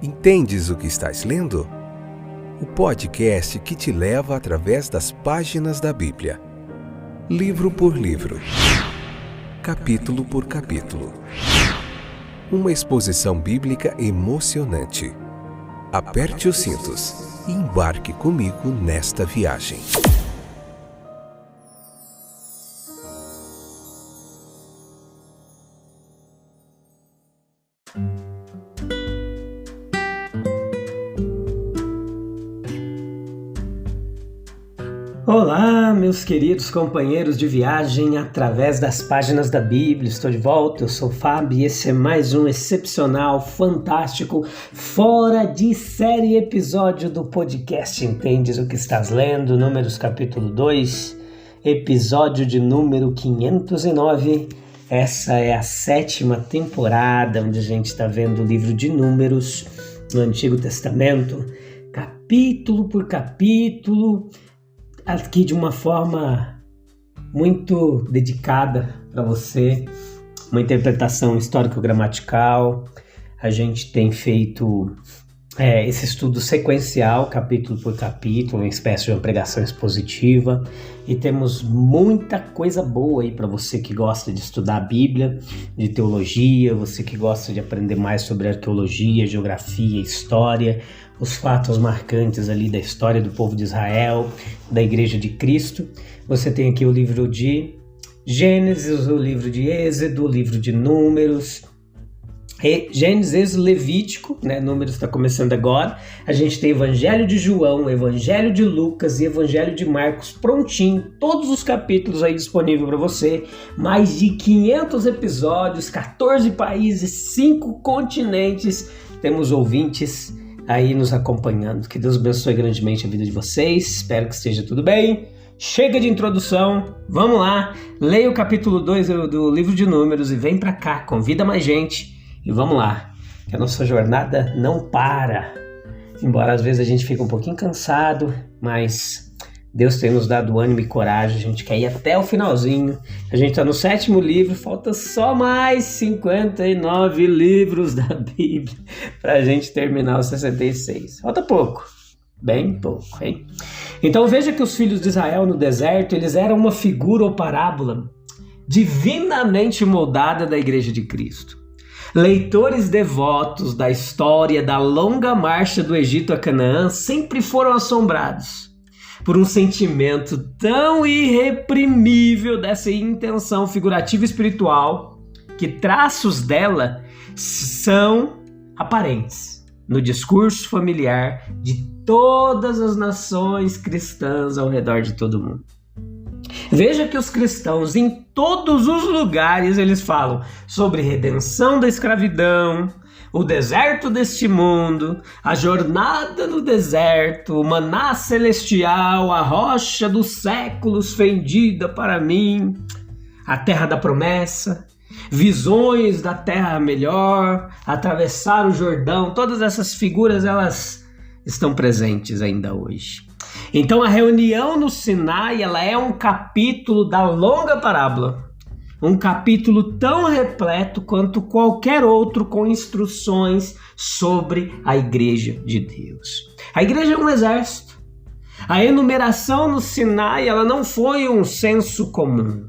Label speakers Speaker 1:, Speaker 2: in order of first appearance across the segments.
Speaker 1: Entendes o que estás lendo? O podcast que te leva através das páginas da Bíblia. Livro por livro. Capítulo por capítulo. Uma exposição bíblica emocionante. Aperte os cintos e embarque comigo nesta viagem.
Speaker 2: Olá, meus queridos companheiros de viagem através das páginas da Bíblia. Estou de volta, eu sou o Fábio e esse é mais um excepcional, fantástico, fora de série episódio do podcast Entendes o que estás lendo, Números capítulo 2, episódio de número 509. Essa é a 7ª temporada onde a gente está vendo o livro de Números no Antigo Testamento, capítulo por capítulo, aqui de uma forma muito dedicada para você, uma interpretação histórico-gramatical. A gente tem feito esse estudo sequencial, capítulo por capítulo, uma espécie de uma pregação expositiva, e temos muita coisa boa aí para você que gosta de estudar a Bíblia, de teologia, você que gosta de aprender mais sobre arqueologia, geografia, história, os fatos marcantes ali da história do povo de Israel, da Igreja de Cristo. Você tem aqui o livro de Gênesis, o livro de Êxodo, o livro de Números, Gênesis, Êxodo, Levítico, né? Números está começando agora. A gente tem Evangelho de João, Evangelho de Lucas e Evangelho de Marcos prontinho, todos os capítulos aí disponíveis para você. Mais de 500 episódios, 14 países, 5 continentes. Temos ouvintes aí nos acompanhando. Que Deus abençoe grandemente a vida de vocês. Espero que esteja tudo bem. Chega de introdução, vamos lá. Leia o capítulo 2 do livro de Números e vem para cá, convida mais gente. E vamos lá, que a nossa jornada não para. Embora às vezes a gente fique um pouquinho cansado, mas Deus tem nos dado ânimo e coragem. A gente quer ir até o finalzinho. A gente está no 7º livro, falta só mais 59 livros da Bíblia para a gente terminar os 66. Falta pouco, bem pouco, hein? Então veja que os filhos de Israel no deserto, eles eram uma figura ou parábola divinamente moldada da Igreja de Cristo. Leitores devotos da história da longa marcha do Egito a Canaã sempre foram assombrados por um sentimento tão irreprimível dessa intenção figurativa espiritual que traços dela são aparentes no discurso familiar de todas as nações cristãs ao redor de todo mundo. Veja que os cristãos em todos os lugares eles falam sobre redenção da escravidão, o deserto deste mundo, a jornada no deserto, o maná celestial, a rocha dos séculos fendida para mim, a terra da promessa, visões da terra melhor, atravessar o Jordão. Todas essas figuras elas estão presentes ainda hoje. Então a reunião no Sinai, ela é um capítulo da longa parábola, um capítulo tão repleto quanto qualquer outro com instruções sobre a Igreja de Deus. A igreja é um exército. A enumeração no Sinai, ela não foi um senso comum.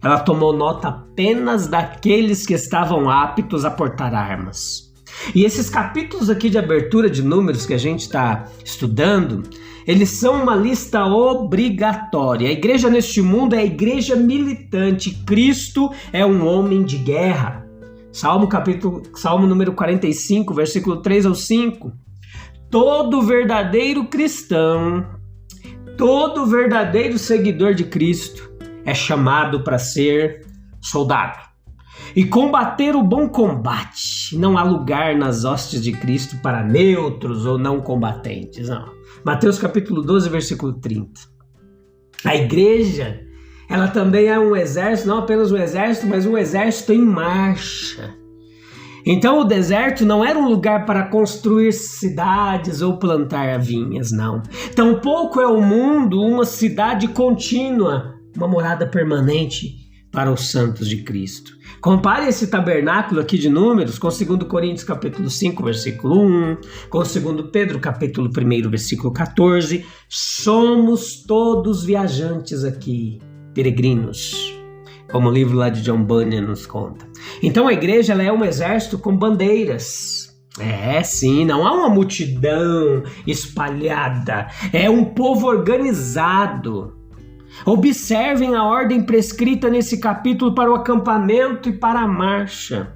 Speaker 2: Ela tomou nota apenas daqueles que estavam aptos a portar armas. E esses capítulos aqui de abertura de Números que a gente está estudando, eles são uma lista obrigatória. A igreja neste mundo é a igreja militante. Cristo é um homem de guerra. Salmo número 45, versículo 3 ao 5. Todo verdadeiro cristão, todo verdadeiro seguidor de Cristo é chamado para ser soldado e combater o bom combate. Não há lugar nas hostes de Cristo para neutros ou não combatentes, não. Mateus capítulo 12, versículo 30. A igreja, ela também é um exército, não apenas um exército, mas um exército em marcha. Então o deserto não era um lugar para construir cidades ou plantar vinhas, não. Tampouco é o mundo uma cidade contínua, uma morada permanente para os santos de Cristo. Compare esse tabernáculo aqui de Números com 2 Coríntios capítulo 5, versículo 1, com 2 Pedro capítulo 1, versículo 14. Somos todos viajantes aqui, peregrinos, como o livro lá de John Bunyan nos conta. Então a igreja ela é um exército com bandeiras. Sim, não há uma multidão espalhada, é um povo organizado. Observem a ordem prescrita nesse capítulo para o acampamento e para a marcha.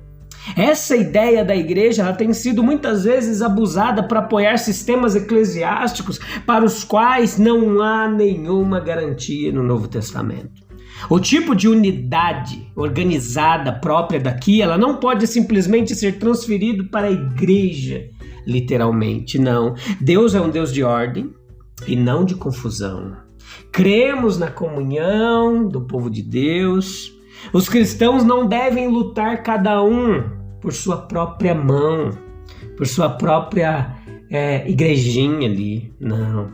Speaker 2: Essa ideia da igreja ela tem sido muitas vezes abusada para apoiar sistemas eclesiásticos para os quais não há nenhuma garantia no Novo Testamento. O tipo de unidade organizada própria daqui, ela não pode simplesmente ser transferido para a igreja, literalmente, não. Deus é um Deus de ordem e não de confusão. Cremos na comunhão do povo de Deus. Os cristãos não devem lutar cada um por sua própria mão, por sua própria igrejinha ali, não.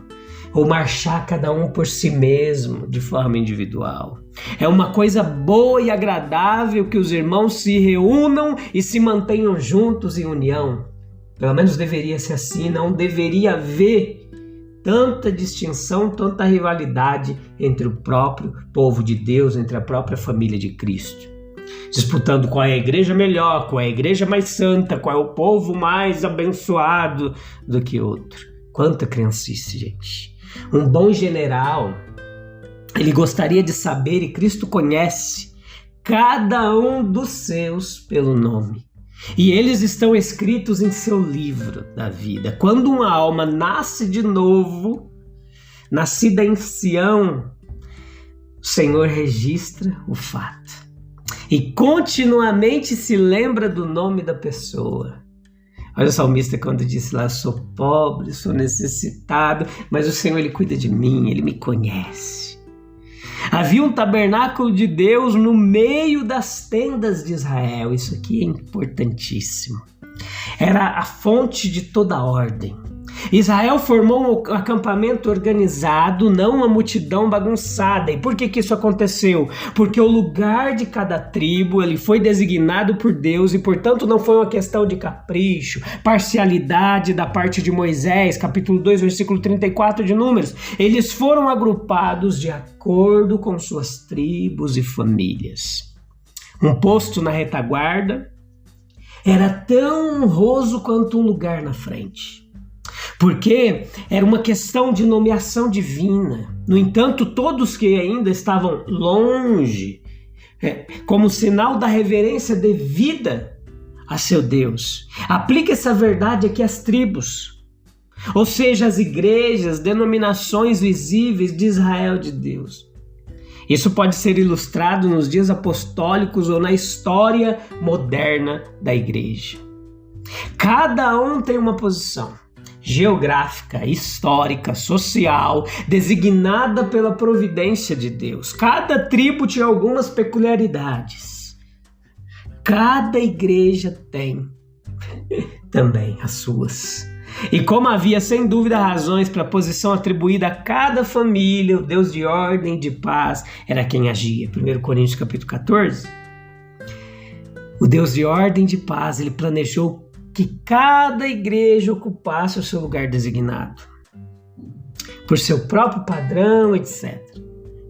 Speaker 2: Ou marchar cada um por si mesmo, de forma individual. É uma coisa boa e agradável que os irmãos se reúnam e se mantenham juntos em união. Pelo menos deveria ser assim, não deveria haver tanta distinção, tanta rivalidade entre o próprio povo de Deus, entre a própria família de Cristo. Disputando qual é a igreja melhor, qual é a igreja mais santa, qual é o povo mais abençoado do que outro. Quanta criancice, gente. Um bom general, ele gostaria de saber, e Cristo conhece, cada um dos seus pelo nome. E eles estão escritos em seu livro da vida. Quando uma alma nasce de novo, nascida em Sião, o Senhor registra o fato. E continuamente se lembra do nome da pessoa. Olha o salmista quando disse lá, sou pobre, sou necessitado, mas o Senhor ele cuida de mim, ele me conhece. Havia um tabernáculo de Deus no meio das tendas de Israel. Isso aqui é importantíssimo. Era a fonte de toda a ordem. Israel formou um acampamento organizado, não uma multidão bagunçada. E por que isso aconteceu? Porque o lugar de cada tribo ele foi designado por Deus e, portanto, não foi uma questão de capricho, parcialidade da parte de Moisés, capítulo 2, versículo 34 de Números. Eles foram agrupados de acordo com suas tribos e famílias. Um posto na retaguarda era tão honroso quanto um lugar na frente. Porque era uma questão de nomeação divina. No entanto, todos que ainda estavam longe, como sinal da reverência devida a seu Deus. Aplica essa verdade aqui às tribos, ou seja, às igrejas, denominações visíveis de Israel de Deus. Isso pode ser ilustrado nos dias apostólicos ou na história moderna da igreja. Cada um tem uma posição geográfica, histórica, social, designada pela providência de Deus. Cada tribo tinha algumas peculiaridades. Cada igreja tem também as suas. E como havia sem dúvida razões para a posição atribuída a cada família, o Deus de ordem e de paz era quem agia. 1 Coríntios capítulo 14. O Deus de ordem e de paz, ele planejou que cada igreja ocupasse o seu lugar designado, por seu próprio padrão, etc.,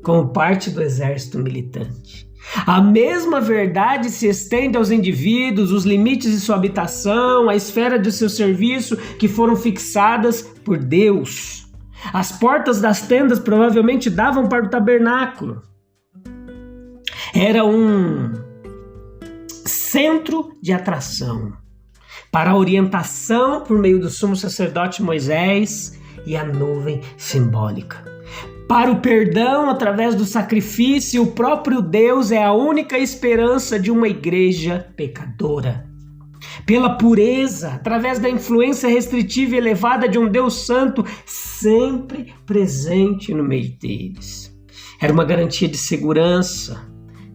Speaker 2: como parte do exército militante. A mesma verdade se estende aos indivíduos, os limites de sua habitação, a esfera de seu serviço que foram fixadas por Deus. As portas das tendas provavelmente davam para o tabernáculo. Era um centro de atração para a orientação por meio do sumo sacerdote Moisés e a nuvem simbólica. Para o perdão através do sacrifício, o próprio Deus é a única esperança de uma igreja pecadora. Pela pureza, através da influência restritiva e elevada de um Deus santo, sempre presente no meio deles. Era uma garantia de segurança,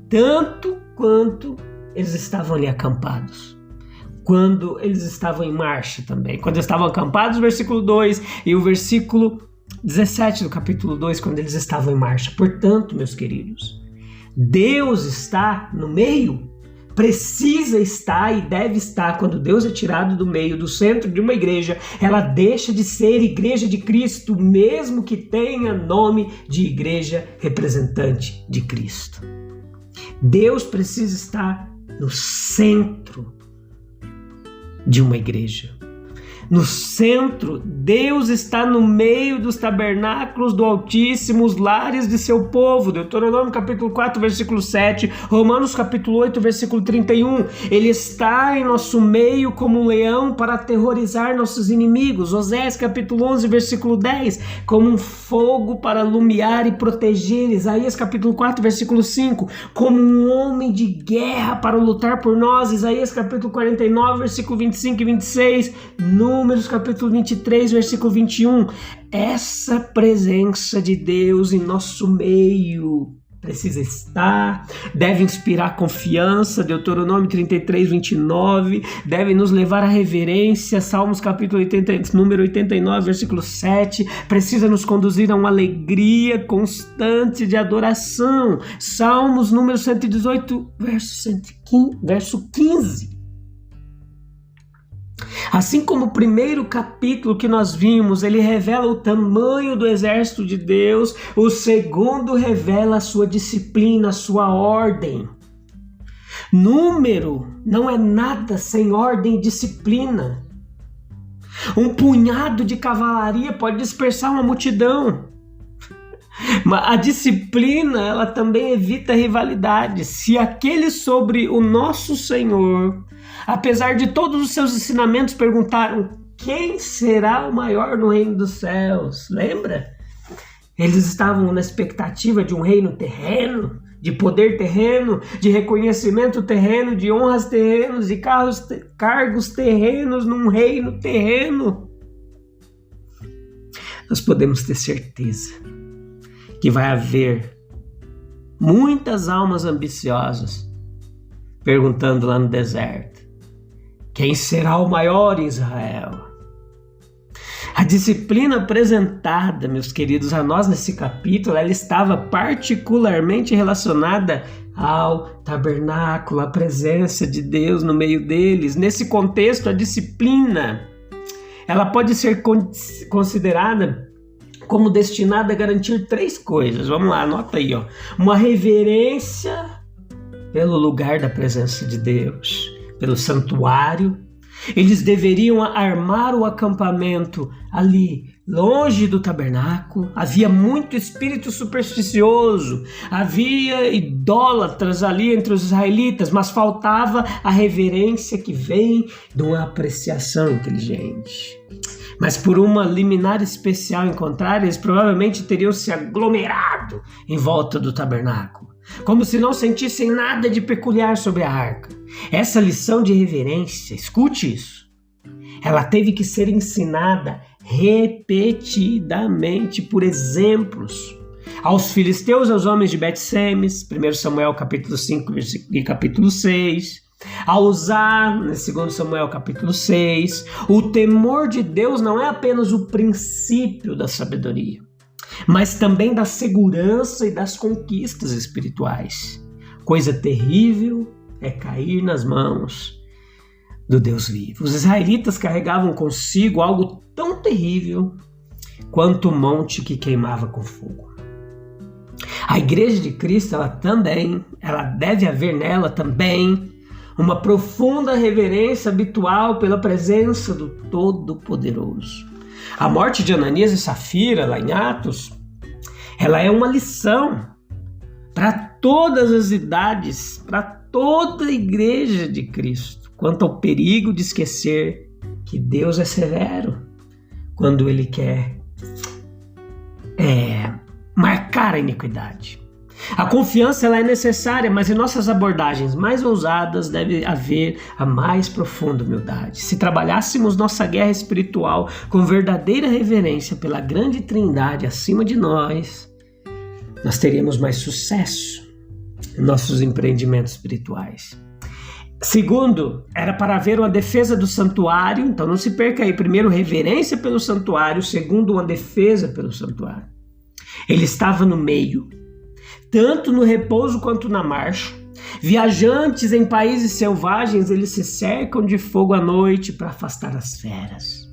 Speaker 2: tanto quanto eles estavam ali acampados. Quando eles estavam em marcha também. Quando eles estavam acampados, o versículo 2 e o versículo 17 do capítulo 2, quando eles estavam em marcha. Portanto, meus queridos, Deus está no meio, precisa estar e deve estar. Quando Deus é tirado do meio, do centro de uma igreja, ela deixa de ser igreja de Cristo, mesmo que tenha nome de igreja representante de Cristo. Deus precisa estar no centro de uma igreja. No centro, Deus está no meio dos tabernáculos do Altíssimo, os lares de seu povo. Deuteronômio capítulo 4, versículo 7, Romanos capítulo 8, versículo 31. Ele está em nosso meio como um leão para aterrorizar nossos inimigos. Oséias capítulo 11, versículo 10, como um fogo para alumiar e proteger. Isaías capítulo 4, versículo 5, como um homem de guerra para lutar por nós. Isaías capítulo 49, versículo 25 e 26, Números capítulo 23, versículo 21. Essa presença de Deus em nosso meio precisa estar, deve inspirar confiança. Deuteronômio 33, 29, deve nos levar à reverência. Salmos capítulo 80, número 89, versículo 7, precisa nos conduzir a uma alegria constante de adoração. Salmos número 118, verso 15. Assim como o primeiro capítulo que nós vimos, ele revela o tamanho do exército de Deus, o segundo revela a sua disciplina, a sua ordem. Número não é nada sem ordem e disciplina. Um punhado de cavalaria pode dispersar uma multidão. Mas a disciplina, ela também evita rivalidades. Se aqueles sobre o nosso Senhor, apesar de todos os seus ensinamentos, perguntaram: quem será o maior no reino dos céus? Lembra? Eles estavam na expectativa de um reino terreno, de poder terreno, de reconhecimento terreno, de honras terrenos, de cargos terrenos num reino terreno. Nós podemos ter certeza que vai haver muitas almas ambiciosas perguntando lá no deserto: quem será o maior em Israel? A disciplina apresentada, meus queridos, a nós nesse capítulo, ela estava particularmente relacionada ao tabernáculo, à presença de Deus no meio deles. Nesse contexto, a disciplina, ela pode ser considerada como destinada a garantir três coisas. Vamos lá, anota aí, ó. Uma reverência pelo lugar da presença de Deus, pelo santuário. Eles deveriam armar o acampamento ali, longe do tabernáculo. Havia muito espírito supersticioso, havia idólatras ali entre os israelitas, mas faltava a reverência que vem de uma apreciação inteligente. Mas por uma liminar especial encontrada, eles provavelmente teriam se aglomerado em volta do tabernáculo, como se não sentissem nada de peculiar sobre a arca. Essa lição de reverência, escute isso, ela teve que ser ensinada repetidamente por exemplos aos filisteus, aos homens de Bet-Semes, 1 Samuel capítulo 5 e capítulo 6, a Uzá, no 2 Samuel capítulo 6. O temor de Deus não é apenas o princípio da sabedoria, mas também da segurança e das conquistas espirituais. Coisa terrível é cair nas mãos do Deus vivo. Os israelitas carregavam consigo algo tão terrível quanto o monte que queimava com fogo. A igreja de Cristo, ela deve haver nela também uma profunda reverência habitual pela presença do Todo-Poderoso. A morte de Ananias e Safira, lá em Atos, ela é uma lição para todas as idades, para toda a igreja de Cristo, quanto ao perigo de esquecer que Deus é severo quando Ele quer marcar a iniquidade. A confiança ela é necessária, mas em nossas abordagens mais ousadas deve haver a mais profunda humildade. Se trabalhássemos nossa guerra espiritual com verdadeira reverência pela grande Trindade acima de nós teríamos mais sucesso em nossos empreendimentos espirituais. Segundo, era para haver uma defesa do santuário. Então não se perca aí. Primeiro, reverência pelo santuário. Segundo, uma defesa pelo santuário. Ele estava no meio. tanto no repouso quanto na marcha. Viajantes em países selvagens, eles se cercam de fogo à noite para afastar as feras.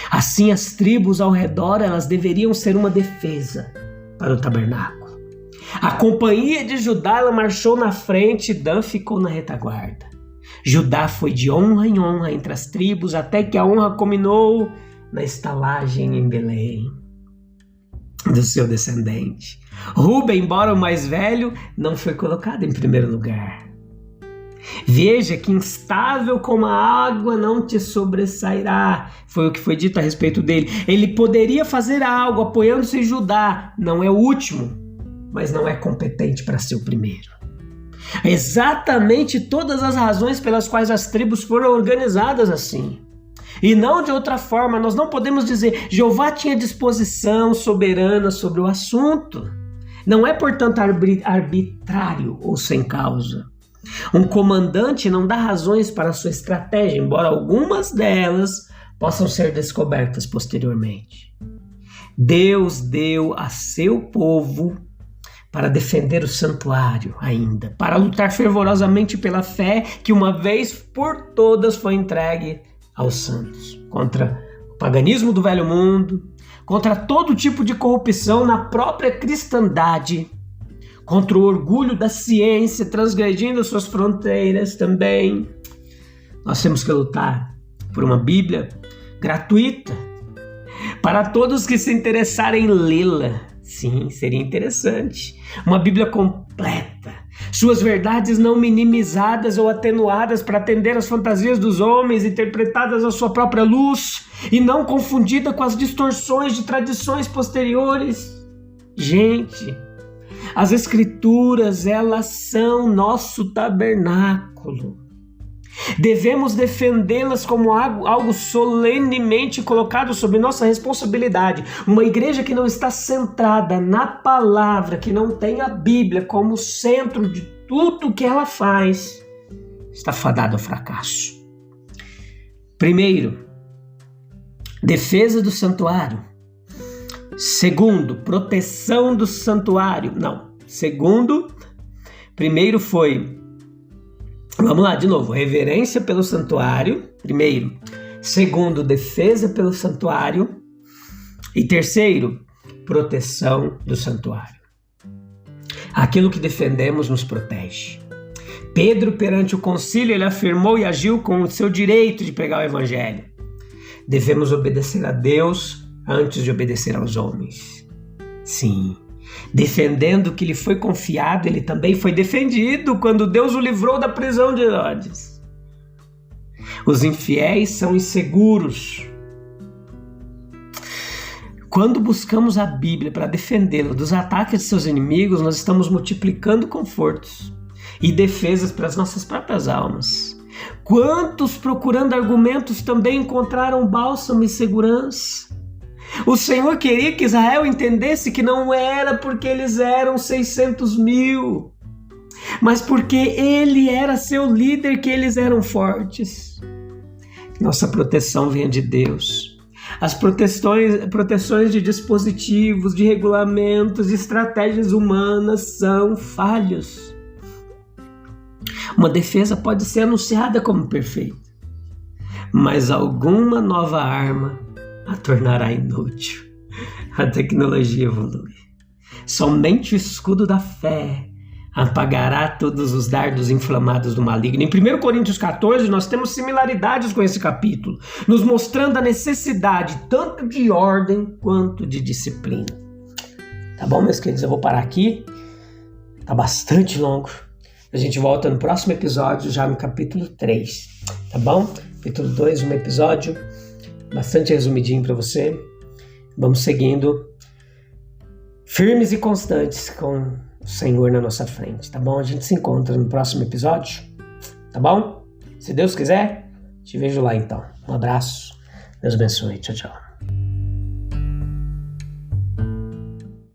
Speaker 2: Assim, as tribos ao redor, elas deveriam ser uma defesa para o tabernáculo. A companhia de Judá, ela marchou na frente e Dan ficou na retaguarda. Judá foi de honra em honra entre as tribos, até que a honra culminou na estalagem em Belém do seu descendente. Ruben, embora o mais velho, não foi colocado em primeiro lugar. Veja que instável como a água não te sobressairá, foi o que foi dito a respeito dele. Ele poderia fazer algo apoiando-se em Judá, não é o último, mas não é competente para ser o primeiro. Exatamente todas as razões pelas quais as tribos foram organizadas assim. E não de outra forma. Nós não podemos dizer Jeová tinha disposição soberana sobre o assunto. Não é, portanto, arbitrário ou sem causa. Um comandante não dá razões para a sua estratégia, embora algumas delas possam ser descobertas posteriormente. Deus deu a seu povo para defender o santuário ainda, para lutar fervorosamente pela fé que uma vez por todas foi entregue aos santos, contra o paganismo do velho mundo, contra todo tipo de corrupção na própria cristandade, contra o orgulho da ciência, transgredindo suas fronteiras também. Nós temos que lutar por uma Bíblia gratuita, para todos que se interessarem em lê-la. Sim, seria interessante. Uma Bíblia completa, suas verdades não minimizadas ou atenuadas para atender às fantasias dos homens, interpretadas à sua própria luz e não confundida com as distorções de tradições posteriores. Gente, as Escrituras, elas são nosso tabernáculo. Devemos defendê-las como algo solenemente colocado sob nossa responsabilidade. Uma igreja que não está centrada na palavra, que não tem a Bíblia como centro de tudo que ela faz, está fadada ao fracasso. Primeiro, defesa do santuário. Segundo, proteção do santuário. Primeiro foi... Vamos lá, de novo. Reverência pelo santuário, primeiro. Segundo, defesa pelo santuário. E terceiro, proteção do santuário. Aquilo que defendemos nos protege. Pedro, perante o concílio, ele afirmou e agiu com o seu direito de pregar o evangelho. Devemos obedecer a Deus antes de obedecer aos homens. Sim. Defendendo o que lhe foi confiado, ele também foi defendido quando Deus o livrou da prisão de Herodes. Os infiéis são inseguros. Quando buscamos a Bíblia para defendê-lo dos ataques de seus inimigos, nós estamos multiplicando confortos e defesas para as nossas próprias almas. Quantos, procurando argumentos, também encontraram bálsamo e segurança? O Senhor queria que Israel entendesse que não era porque eles eram 600 mil, mas porque Ele era seu líder que eles eram fortes. Nossa proteção vem de Deus. As proteções de dispositivos, de regulamentos, de estratégias humanas são falhos. Uma defesa pode ser anunciada como perfeita, mas alguma nova arma a tornará inútil. A tecnologia evolui. Somente o escudo da fé apagará todos os dardos inflamados do maligno. Em 1 Coríntios 14, nós temos similaridades com esse capítulo, nos mostrando a necessidade tanto de ordem quanto de disciplina. Tá bom, meus queridos? Eu vou parar aqui. Tá bastante longo. A gente volta no próximo episódio, já no capítulo 3. Tá bom? Capítulo 2, um episódio bastante resumidinho para você. Vamos seguindo firmes e constantes com o Senhor na nossa frente, tá bom? A gente se encontra no próximo episódio, tá bom? Se Deus quiser, te vejo lá então. Um abraço, Deus abençoe, tchau, tchau.